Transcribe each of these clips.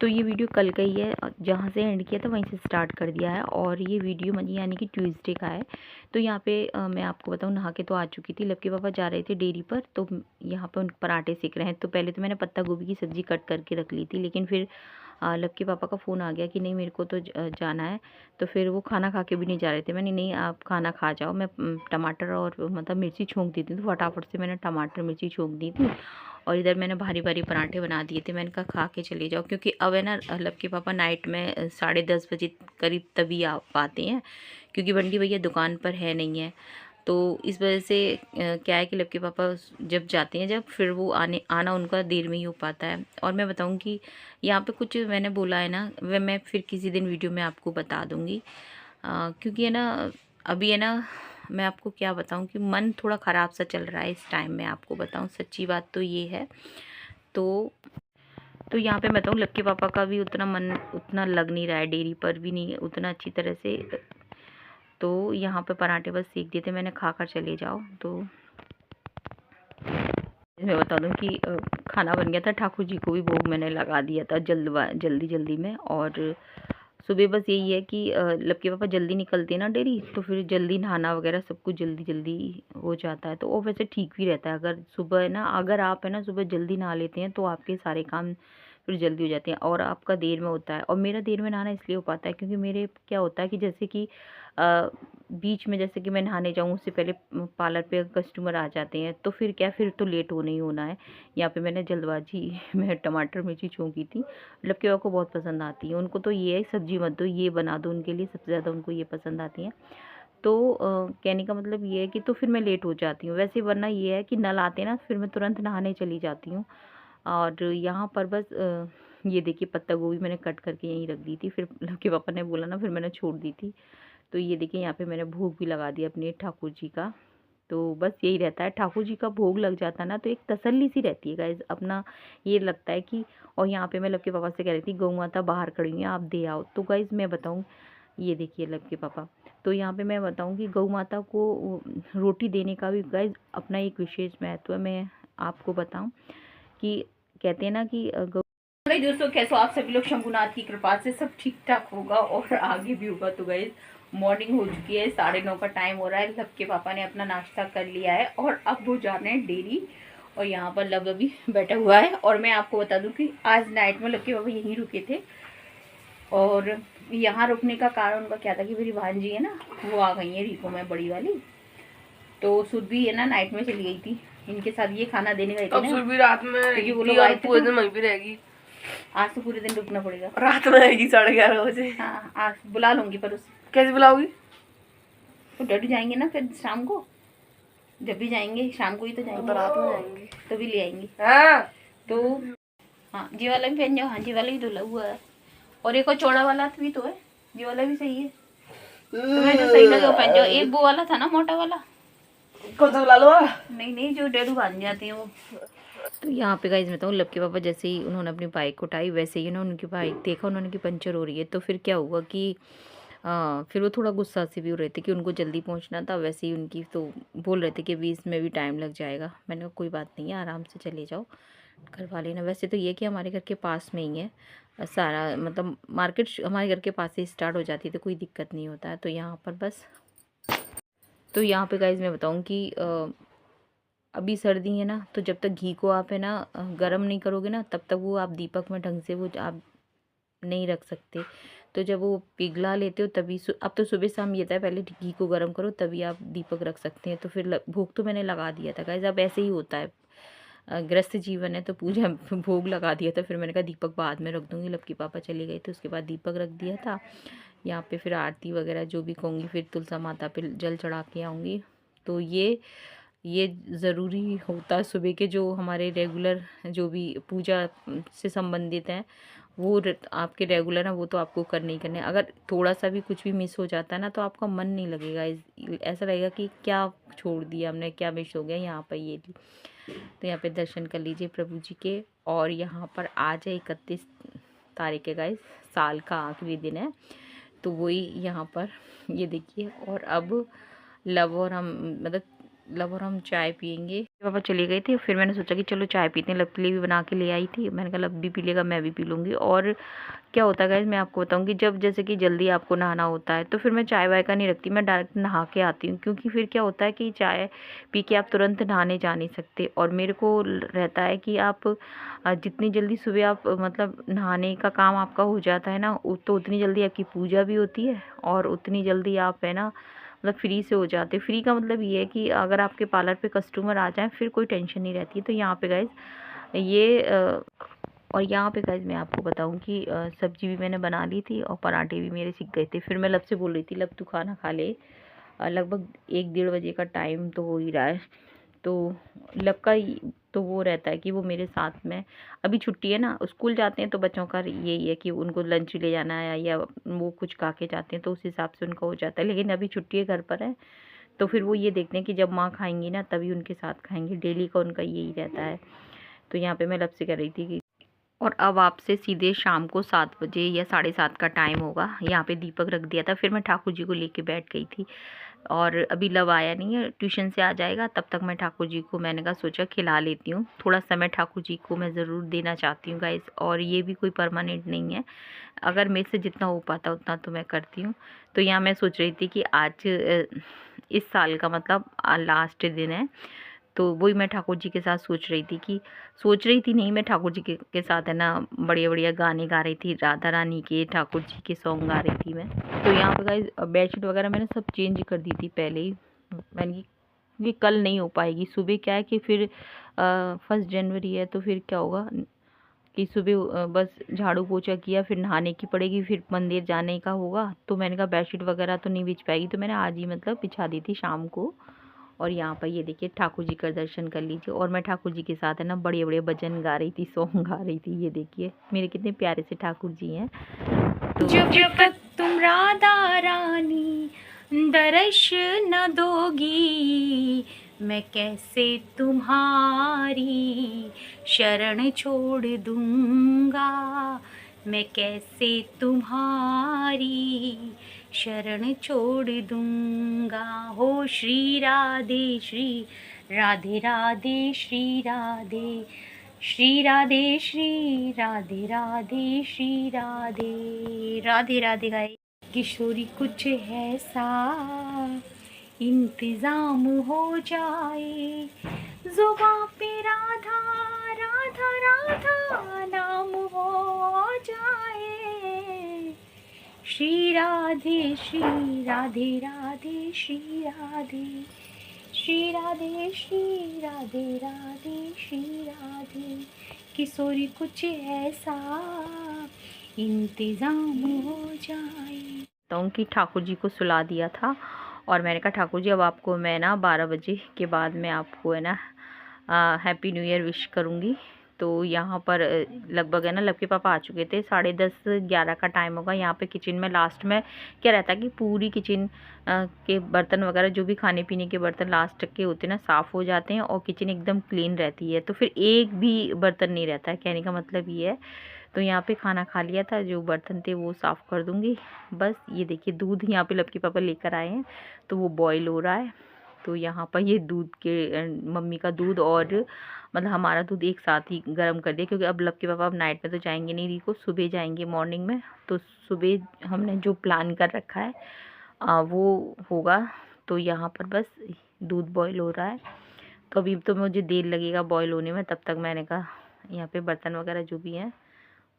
तो ये वीडियो कल का ही है, जहाँ से एंड किया था वहीं से स्टार्ट कर दिया है। और ये वीडियो यानी कि ट्यूसडे का है। तो यहाँ पे मैं आपको बताऊँ, नहा के तो आ चुकी थी। लव के पापा जा रहे थे डेयरी पर, तो यहाँ पे उन पराठे सेक रहे हैं। तो पहले तो मैंने पत्ता गोभी की सब्ज़ी कट करके रख ली थी, लेकिन फिर लव के पापा का फ़ोन आ गया कि नहीं मेरे को तो जाना है। तो फिर वो खाना खा के भी नहीं जा रहे थे। मैंने नहीं, आप खाना खा जाओ, मैं टमाटर और मतलब मिर्ची छोंक दी थी। तो फटाफट से मैंने टमाटर मिर्ची छोंक दी थी, और इधर मैंने भारी भारी पराठे बना दिए थे। मैंने कहा खा के चले जाओ, क्योंकि अब है ना लव के पापा नाइट में 10:30 बजे करीब तभी आ पाते हैं, क्योंकि बंटी भैया दुकान पर है नहीं है। तो इस वजह से क्या है कि लव के पापा जब जाते हैं, जब फिर वो आना उनका देर में ही हो पाता है। और मैं बताऊं कि यहाँ पे कुछ मैंने बोला है ना, वह मैं फिर किसी दिन वीडियो में आपको बता दूँगी। क्योंकि है ना, अभी है ना, मैं आपको क्या बताऊं कि मन थोड़ा ख़राब सा चल रहा है इस टाइम में। आपको बताऊं सच्ची बात तो ये है। तो यहाँ पे मैं बताऊँ, लव के पापा का भी उतना मन उतना लग नहीं रहा है, डेयरी पर भी नहीं उतना अच्छी तरह से। तो यहाँ पे पराठे बस सेक दिए थे मैंने, खाकर चले जाओ। तो मैं बता दूं कि खाना बन गया था, ठाकुर जी को भी भोग मैंने लगा दिया था जल्दी जल्दी में। और सुबह बस यही है कि लव के पापा जल्दी निकलते हैं ना डेयरी, तो फिर जल्दी नहाना वगैरह सब कुछ जल्दी जल्दी हो जाता है। तो वो वैसे ठीक भी रहता है, अगर सुबह है ना, अगर आप है ना सुबह जल्दी नहा लेते हैं तो आपके सारे काम फिर जल्दी हो जाते हैं। और आपका देर में होता है, और मेरा देर में नहाना इसलिए हो पाता है क्योंकि मेरे क्या होता है कि जैसे कि बीच में जैसे कि मैं नहाने जाऊँ उससे पहले पार्लर पे कस्टमर आ जाते हैं, तो फिर क्या, फिर तो लेट होना ही होना है। यहाँ पे मैंने जल्दबाजी में टमाटर मिर्ची छोंकी थी। लव के को बहुत पसंद आती है, उनको तो ये है सब्जी मत दो, ये बना दो उनके लिए, सबसे ज़्यादा उनको ये पसंद आती है। तो कहने का मतलब ये है कि तो फिर मैं लेट हो जाती हूँ वैसे, वरना ये है कि नल आते ना फिर मैं तुरंत नहाने चली जाती हूँ। और यहाँ पर बस ये देखिए पत्ता गोभी मैंने कट करके यहीं रख दी थी, फिर लव के पापा ने बोला ना, फिर मैंने छोड़ दी थी। तो ये देखिए यहाँ पे मैंने भोग भी लगा दिया अपने ठाकुर जी का। तो बस यही रहता है, ठाकुर जी का भोग लग जाता है ना तो एक तसल्ली सी रहती है गाइज, अपना ये लगता है कि। और यहाँ पे मैं लव के पापा से कह रही थी गौ माता बाहर खड़ी हुई हैं, आप दे आओ। तो गाइज मैं बताऊँ, ये देखिए लव के पापा, तो यहाँ पे मैं बताऊँ कि गौ माता को रोटी देने का भी गाइज अपना एक विशेष महत्व है। मैं आपको बताऊँ कि कहते हैं ना कि भाई दोस्तों, कैसे आप सभी लोग, शंभुनाथ की कृपा से सब ठीक ठाक होगा और आगे भी होगा। तो गाइज मॉर्निंग हो चुकी है, 9:30 का टाइम हो रहा है। लव के पापा ने अपना नाश्ता कर लिया है और अब वो जा रहे हैं डेयरी। और यहाँ पर लव अभी बैठा हुआ है। और मैं आपको बता दूं कि आज नाइट में लव के पापा यहीं रुके थे। और यहाँ रुकने का कारण उनका क्या था कि मेरी भांजी है ना, वो आ गई है रिको में, बड़ी वाली। तो सुरभि है ना नाइट में चली गई थी, इनके साथ ये खाना देने गए थे ना। सुरभि रात में क्योंकि वो लोग आए थे पूरे दिन वहीं पे रहेगी। आज तो पूरे दिन रुकना पड़ेगा, रात में आएगी 11:30 बजे। हाँ आज बुला लूंगी, पर उस कैसे बुलाओगी? तो डैडी जाएंगे ना फिर शाम को, जब भी जाएंगे शाम को ही तो जाएंगे, तो रात में जाएंगे तभी ले आएंगे। हाँ तो हाँ जी वाला भी पहन जाओ। हाँ जी वाला भी धुला हुआ है, और एक और चौड़ा वाला भी तो है, जी वाला भी सही है। तुम्हें जो सही लगे वो पहन जाओ। एक वो वाला था ना मोटा वाला, कौन सा वाला लो? नहीं जो डेडू बांध जाते हैं वो। तो यहाँ पे गाइस मैं बताऊँ, लव के पापा जैसे ही उन्होंने अपनी बाइक उठाई वैसे ही ना उनकी बाइक देखा उन्होंने कि पंचर हो रही है। तो फिर क्या हुआ कि फिर वो थोड़ा गुस्सा से भी हो रहे थे कि उनको जल्दी पहुँचना था। वैसे ही उनकी तो बोल रहे थे कि अभी इसमें भी टाइम लग जाएगा। मैंने कहा कोई बात नहीं है, आराम से चले जाओ, करवा लेना। वैसे तो ये कि हमारे घर के पास में ही है सारा, मतलब मार्केट हमारे घर के पास से स्टार्ट हो जाती है, तो कोई दिक्कत नहीं होता है। तो यहाँ पर बस, तो यहाँ पे गाइज मैं बताऊँ कि अभी सर्दी है ना, तो जब तक घी को आप है ना गरम नहीं करोगे ना, तब तक वो आप दीपक में ढंग से वो आप नहीं रख सकते। तो जब वो पिघला लेते हो तभी अब तो सुबह शाम ये था, पहले घी को गर्म करो तभी आप दीपक रख सकते हैं। तो फिर भोग तो मैंने लगा दिया था गाइज, अब ऐसे ही होता है, ग्रस्त जीवन है तो पूजा भोग लगा दिया था। फिर मैंने कहा दीपक बाद में रख दूँगी, लव के पापा चले गए थे उसके बाद दीपक रख दिया था। यहाँ पे फिर आरती वगैरह जो भी कहूँगी, फिर तुलसा माता पे जल चढ़ा के आऊँगी। तो ये ज़रूरी होता है सुबह के, जो हमारे रेगुलर जो भी पूजा से संबंधित हैं वो आपके रेगुलर हैं, वो तो आपको करने ही करने। अगर थोड़ा सा भी कुछ भी मिस हो जाता है ना, तो आपका मन नहीं लगेगा, ऐसा लगेगा कि क्या छोड़ दिया हमने, क्या मिस हो गया। यहाँ पर ये तो यहाँ पे दर्शन कर लीजिए प्रभु जी के। और यहाँ पर आज है 31 तारीख है गाइस, साल का आखिरी दिन है। तो वही यहाँ पर ये देखिए। और अब लव और हम मतलब लब और हम चाय पियेंगे। पापा चले गए थे, फिर मैंने सोचा कि चलो चाय पीते हैं। लब के लिए भी बना के ले आई थी। मैंने कहा लब भी पी लेगा, मैं भी पी लूँगी। और क्या होता है गाइस, मैं आपको बताऊँगी, जब जैसे कि जल्दी आपको नहाना होता है तो फिर मैं चाय वाय का नहीं रखती, मैं डायरेक्ट नहा के आती हूँ। क्योंकि फिर क्या होता है कि चाय पी के आप तुरंत नहाने जा नहीं सकते। और मेरे को रहता है कि आप जितनी जल्दी सुबह आप मतलब नहाने का काम आपका हो जाता है ना, तो उतनी जल्दी आपकी पूजा भी होती है और उतनी जल्दी आप है ना मतलब फ्री से हो जाते। फ्री का मतलब ये है कि अगर आपके पार्लर पे कस्टमर आ जाए फिर कोई टेंशन नहीं रहती है। तो यहाँ पे गाइज ये और यहाँ पे गाइज मैं आपको बताऊँ कि सब्जी भी मैंने बना ली थी और पराठे भी मेरे सिक गए थे। फिर मैं लब से बोल रही थी, लब तू खाना खा ले, लगभग 1-1:30 बजे का टाइम तो हो ही रहा है। तो लब का तो वो रहता है कि वो मेरे साथ में, अभी छुट्टी है ना, स्कूल जाते हैं तो बच्चों का यही है कि उनको लंच ले जाना है या वो कुछ खा के जाते हैं, तो उस हिसाब से उनका हो जाता है। लेकिन अभी छुट्टी है, घर पर है, तो फिर वो ये देखते हैं कि जब माँ खाएंगी ना तभी उनके साथ खाएंगे। डेली का उनका यही रहता है। तो यहाँ पे मैं लब से कर रही थी कि और अब आपसे सीधे शाम को 7 बजे या 7:30 का टाइम होगा। यहाँ पे दीपक रख दिया था, फिर मैं ठाकुर जी को लेके बैठ गई थी। और अभी लब आया नहीं है, ट्यूशन से आ जाएगा, तब तक मैं ठाकुर जी को मैंने कहा सोचा खिला लेती हूँ। थोड़ा समय ठाकुर जी को मैं ज़रूर देना चाहती हूँ गाइस। और ये भी कोई परमानेंट नहीं है, अगर मेरे से जितना हो पाता उतना तो मैं करती हूँ। तो यहाँ मैं सोच रही थी कि आज इस साल का मतलब लास्ट दिन है, तो वही मैं ठाकुर जी के साथ सोच रही थी नहीं, मैं ठाकुर जी के साथ है ना बढ़िया बढ़िया गाने गा रही थी, राधा रानी के, ठाकुर जी के सॉन्ग गा रही थी मैं। तो यहाँ पे गाइस बेडशीट वगैरह मैंने सब चेंज कर दी थी पहले ही। मैंने कि कल नहीं हो पाएगी, सुबह क्या है कि फिर 1 जनवरी है, तो फिर क्या होगा कि सुबह बस झाड़ू पोछा किया, फिर नहाने की पड़ेगी, फिर मंदिर जाने का होगा। तो मैंने कहा बेडशीट वगैरह तो नहीं बिछ पाएगी, तो मैंने आज ही मतलब बिछा दी थी शाम को। और यहाँ पर ये देखिए ठाकुर जी का दर्शन कर लीजिए। और मैं ठाकुर जी के साथ है ना बड़े बड़े भजन गा रही थी, सॉन्ग गा रही थी। ये देखिए मेरे कितने प्यारे से ठाकुर जी हैं। तो जब तक तुम राधा रानी दर्श न दोगी, मैं कैसे तुम्हारी शरण छोड़ दूंगा, मैं कैसे तुम्हारी शरण छोड़ दूंगा। हो श्री राधे श्री राधे राधे श्री राधे श्री राधे श्री राधे राधे श्री राधे राधे राधे गाए। किशोरी कुछ ऐसा इंतजाम हो जाए, जुबां पे राधा राधा राधा नाम हो जाए। श्री राधे श्री राधे राधे श्री राधे श्री राधे श्री राधे राधे श्री राधे। किशोरी कुछ ऐसा इंतजाम हो जाए। तो कि ठाकुर जी को सुला दिया था और मैंने कहा ठाकुर जी अब आपको मैं ना 12 बजे के बाद मैं आपको है ना हैप्पी न्यू ईयर विश करूँगी। तो यहाँ पर लगभग है ना लब के पापा आ चुके थे, 10:30-11 का टाइम होगा। यहाँ पे किचन में लास्ट में क्या रहता है कि पूरी किचन के बर्तन वगैरह जो भी खाने पीने के बर्तन लास्ट के होते हैं ना साफ़ हो जाते हैं और किचन एकदम क्लीन रहती है। तो फिर एक भी बर्तन नहीं रहता है, कहने का मतलब ये है। तो यहाँ पे खाना खा लिया था, जो बर्तन थे वो साफ़ कर दूँगी बस। ये देखिए दूध यहाँ पे लब के पापा लेकर आए हैं, तो वो बॉईल हो रहा है। तो यहाँ पर ये दूध के मम्मी का दूध और मतलब हमारा दूध एक साथ ही गर्म कर दिया, क्योंकि अब लब के पापा अब नाइट में तो जाएंगे नहीं, रिको सुबह जाएंगे मॉर्निंग में। तो सुबह हमने जो प्लान कर रखा है वो होगा। तो यहाँ पर बस दूध बॉईल हो रहा है, तो अभी तो मुझे देर लगेगा बॉईल होने में। तब तक मैंने कहा यहाँ पे बर्तन वगैरह जो भी हैं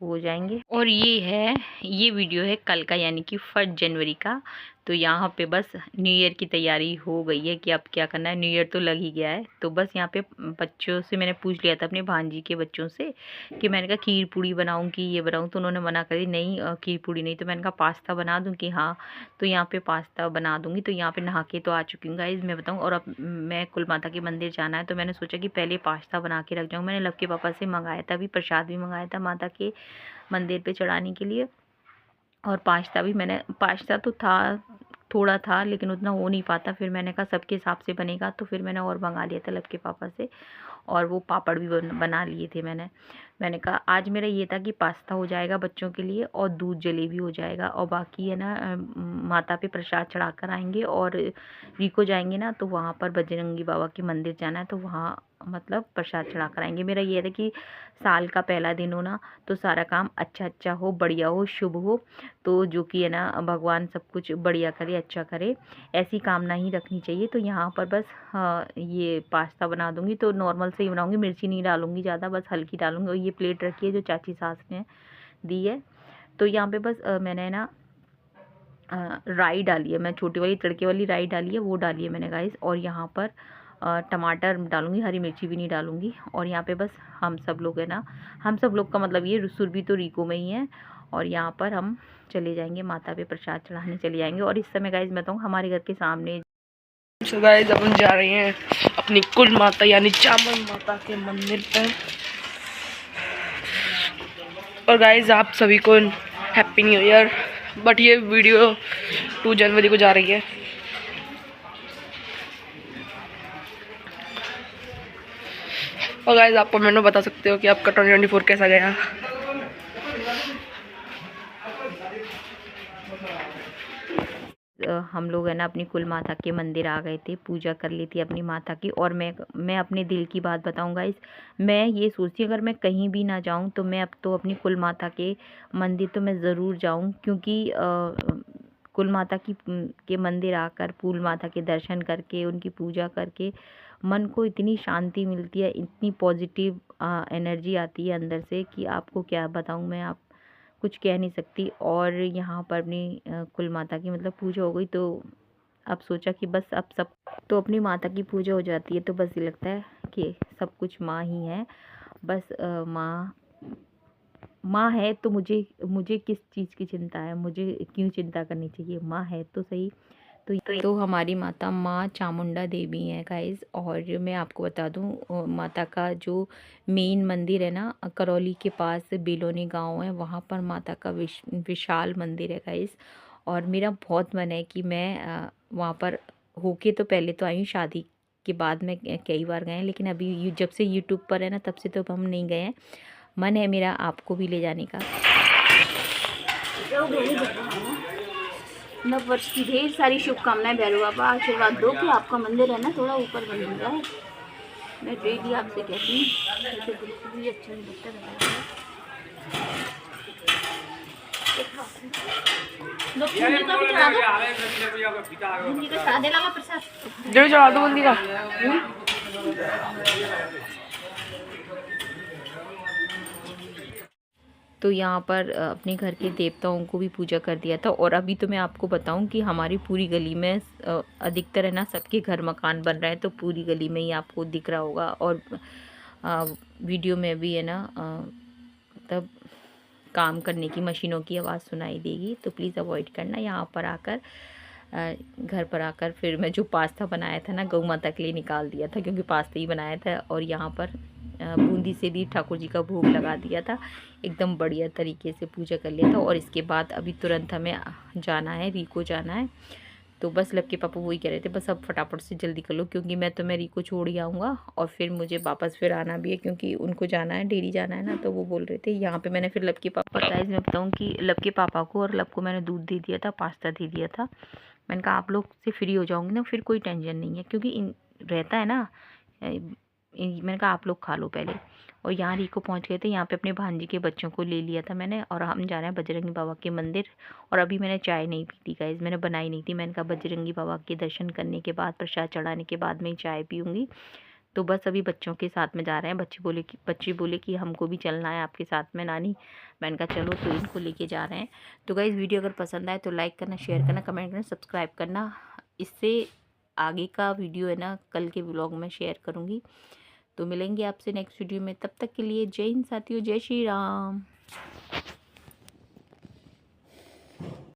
वो हो जाएंगे। और ये वीडियो है कल का, यानी कि 1 जनवरी का। तो यहाँ पे बस न्यू ईयर की तैयारी हो गई है कि अब क्या करना है, न्यू ईयर तो लग ही गया है। तो बस यहाँ पे बच्चों से मैंने पूछ लिया था, अपने भांजी के बच्चों से, कि मैंने कहा खीर पूड़ी बनाऊँ कि ये बनाऊँ। तो उन्होंने मना कर दी, नहीं खीर पूड़ी नहीं। तो मैंने कहा पास्ता बना दूँ कि हाँ, तो यहाँ पे पास्ता बना दूँगी। तो यहाँ पे नहा के तो आ चुकी हूँ गाइज़ मैं बताऊँ। और अब मैं कुल माता के मंदिर जाना है, तो मैंने सोचा कि पहले पास्ता बना के रख जाऊँ। मैंने लब के पापा से मंगाया था, अभी प्रसाद भी मंगाया था माता के मंदिर पे चढ़ाने के लिए। और पास्ता भी मैंने, पास्ता तो था थोड़ा था लेकिन उतना हो नहीं पाता। फिर मैंने कहा सबके हिसाब से बनेगा, तो फिर मैंने और मंगा लिया था लब के पापा से, और वो पापड़ भी बना लिए थे मैंने कहा आज मेरा ये था कि पास्ता हो जाएगा बच्चों के लिए और दूध जलेबी हो जाएगा, और बाकी है ना माता पे प्रसाद चढ़ा कर आएंगे। और रिको जाएंगे ना तो वहाँ पर बजरंगी बाबा के मंदिर जाना है, तो वहाँ मतलब प्रसाद चढ़ा कर आएंगे। मेरा ये था कि साल का पहला दिन हो ना, तो सारा काम अच्छा हो, बढ़िया हो, शुभ हो, तो जो कि है ना भगवान सब कुछ बढ़िया करे, अच्छा करे, ऐसी कामना ही रखनी चाहिए। तो यहाँ पर बस ये पास्ता बना दूँगी, तो नॉर्मल से ही बनाऊँगी, मिर्ची नहीं डालूँगी ज़्यादा, बस हल्की डालूँगी। और ये प्लेट रखी है जो चाची सास ने दी है। तो यहाँ पे बस मैंने ना राई डाली है, मैं छोटी वाली तड़के वाली राई डाली है, वो डाली है मैंने गाइस। और यहाँ पर टमाटर डालूँगी, हरी मिर्ची भी नहीं डालूँगी। और यहाँ पे बस हम सब लोग है ना, हम सब लोग का मतलब ये सुरभि तो रीको में ही है। और यहाँ पर हम चले जाएंगे माता पे प्रसाद चढ़ाने चले जाएंगे। और इस समय गाइस मैं बताऊँ हमारे घर के सामने तो गाइस अपन जा रहे हैं अपनी कुल माता यानी चामुंडा माता के मंदिर पर। और गाइस आप सभी को हैप्पी न्यू ईयर। बट ये वीडियो 2 जनवरी को जा रही है। और गाइस आप कमेंट में बता सकते हो कि आपका 2024 कैसा गया। हम लोग है ना अपनी कुल माता के मंदिर आ गए थे, पूजा कर ली थी अपनी माता की। और मैं अपने दिल की बात बताऊंगा मैं ये सोचती अगर मैं कहीं भी ना जाऊं तो मैं अब तो अपनी कुल माता के मंदिर तो मैं ज़रूर जाऊं, क्योंकि कुल माता के मंदिर आकर फूल माता के दर्शन करके उनकी पूजा करके मन को इतनी शांति मिलती है, इतनी पॉजिटिव एनर्जी आती है अंदर से कि आपको क्या बताऊं मैं, आप कुछ कह नहीं सकती। और यहाँ पर अपनी कुल माता की मतलब पूजा हो गई, तो अब सोचा कि बस अब सब तो अपनी माता की पूजा हो जाती है तो बस ये लगता है कि सब कुछ माँ ही है। बस माँ है तो मुझे किस चीज़ की चिंता है, मुझे क्यों चिंता करनी चाहिए, माँ है तो सही। तो हमारी माता माँ चामुंडा देवी हैं गाइस। और मैं आपको बता दूँ माता का जो मेन मंदिर है ना करौली के पास बेलोनी गांव है, वहाँ पर माता का विशाल मंदिर है गाइस। और मेरा बहुत मन है कि मैं वहाँ पर होके, तो पहले तो आई हूँ शादी के बाद में कई बार गए हैं, लेकिन अभी जब से यूट्यूब पर है ना तब से तो हम नहीं गए हैं। मन है मेरा आपको भी ले जाने का। नव वर्ष की ढेर सारी शुभकामनाएं। भैरव बाबा आशीर्वाद दो कि आपका मंदिर है ना थोड़ा ऊपर बन जाए। मैं डेली आपसे कहती हूँ, ऐसे बिल्कुल भी अच्छा नहीं लगता। बूंदी का चढ़ा देना प्रसाद, चढ़ा दो बूंदी का। तो यहाँ पर अपने घर के देवताओं को भी पूजा कर दिया था। और अभी तो मैं आपको बताऊं कि हमारी पूरी गली में अधिकतर है ना सबके घर मकान बन रहे हैं, तो पूरी गली में ही आपको दिख रहा होगा। और वीडियो में भी है ना तब काम करने की मशीनों की आवाज़ सुनाई देगी, तो प्लीज़ अवॉइड करना। यहाँ पर आकर घर पर आकर फिर मैं जो पास्ता बनाया था ना गौ माता के लिए निकाल दिया था, क्योंकि पास्ता ही बनाया था। और यहाँ पर बूंदी से भी ठाकुर जी का भोग लगा दिया था, एकदम बढ़िया तरीके से पूजा कर लिया था। और इसके बाद अभी तुरंत हमें जाना है, रीको जाना है। तो बस लब के पापा वही कह रहे थे बस अब फटाफट से जल्दी कर लो, क्योंकि मैं रीको छोड़ ही आऊँगा और फिर मुझे वापस फिर आना भी है, क्योंकि उनको जाना है, डेली जाना है ना। तो वो बोल रहे थे यहाँ पे मैंने फिर लब के पापा गाइस मैं बताऊँ कि लब के पापा को और लब को मैंने दूध दे दिया था, पास्ता दे दिया था। मैंने कहा आप लोग से फ्री हो जाऊँगी ना, फिर कोई टेंशन नहीं है, क्योंकि रहता है ना। मैंने कहा आप लोग खा लो पहले। और यहाँ रीको पहुँच गए थे, यहाँ पे अपने भांजी के बच्चों को ले लिया था मैंने, और हम जा रहे हैं बजरंगी बाबा के मंदिर। और अभी मैंने चाय नहीं पी थी गाइस, मैंने बनाई नहीं थी। मैंने कहा बजरंगी बाबा के दर्शन करने के बाद, प्रसाद चढ़ाने के बाद मैं चाय पीऊँगी। तो बस अभी बच्चों के साथ में जा रहे हैं। बच्चे बोले कि हमको भी चलना है आपके साथ में नानी। मैंने कहा चलो, तो इनको लेके जा रहे हैं। तो गाइस वीडियो अगर पसंद आए तो लाइक करना, शेयर करना, कमेंट करना, सब्सक्राइब करना। इससे आगे का वीडियो है ना कल के व्लॉग में शेयर करूँगी। तो मिलेंगे आपसे नेक्स्ट वीडियो में, तब तक के लिए जय हिंद साथियों, जय श्री राम।